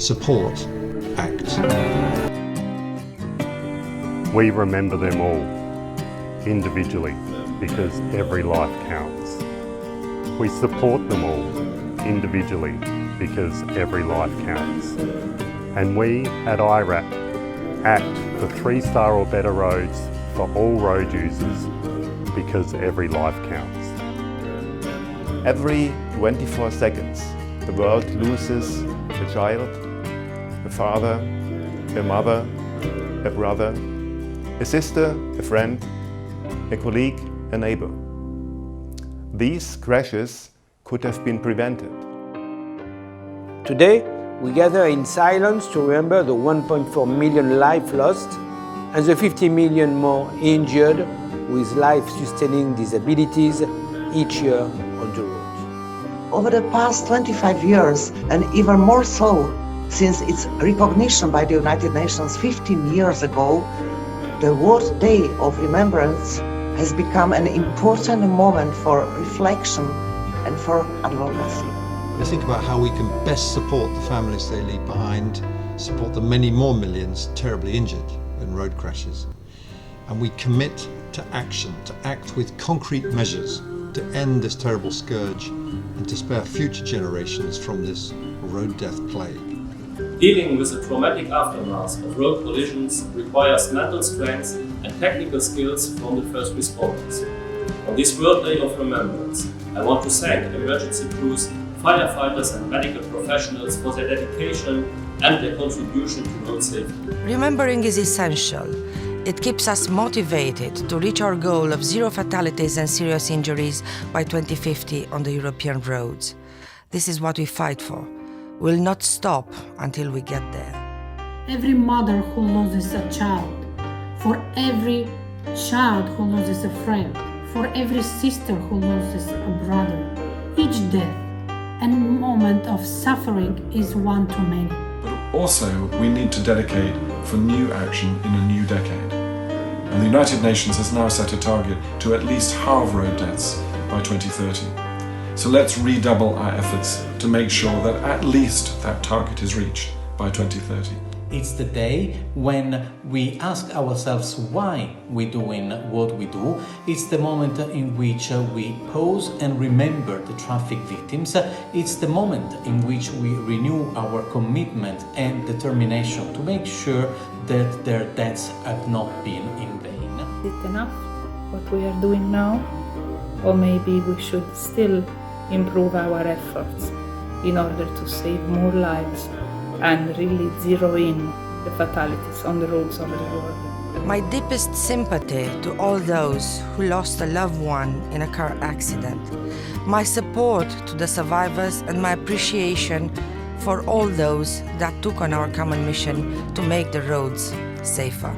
support, act. We remember them all, individually, because every life counts. We support them all, individually, because every life counts. And we at IRAP act for 3-star or better roads for all road users, because every life counts. Every 24 seconds, the world loses a child, a father, a mother, a brother, a sister, a friend, a colleague, a neighbor. These crashes could have been prevented. Today, we gather in silence to remember the 1.4 million lives lost and the 50 million more injured with life-sustaining disabilities each year on the road. Over the past 25 years, and even more so since its recognition by the United Nations 15 years ago, the World Day of Remembrance has become an important moment for reflection and for advocacy. We think about how we can best support the families they leave behind, support the many more millions terribly injured in road crashes. And we commit to action, to act with concrete measures to end this terrible scourge and to spare future generations from this road death plague. Dealing with the traumatic aftermath of road collisions requires mental strength and technical skills from the first responders. On this World Day of Remembrance, I want to thank emergency crews, firefighters and medical professionals for their dedication and their contribution to road safety. Remembering is essential. It keeps us motivated to reach our goal of 0 fatalities and serious injuries by 2050 on the European roads. This is what we fight for. We'll not stop until we get there. Every mother who loses a child, for every child who loses a friend, for every sister who loses a brother, each death and moment of suffering is one too many. But also, we need to dedicate for new action in a new decade. And the United Nations has now set a target to at least halve road deaths by 2030. So let's redouble our efforts to make sure that at least that target is reached by 2030. It's the day when we ask ourselves why we're doing what we do. It's the moment in which we pause and remember the traffic victims. It's the moment in which we renew our commitment and determination to make sure that their deaths have not been in vain. Is it enough what we are doing now? Or maybe we should still improve our efforts in order to save more lives and really zero in the fatalities on the roads of the world. My deepest sympathy to all those who lost a loved one in a car accident. My support to the survivors and my appreciation for all those that took on our common mission to make the roads safer.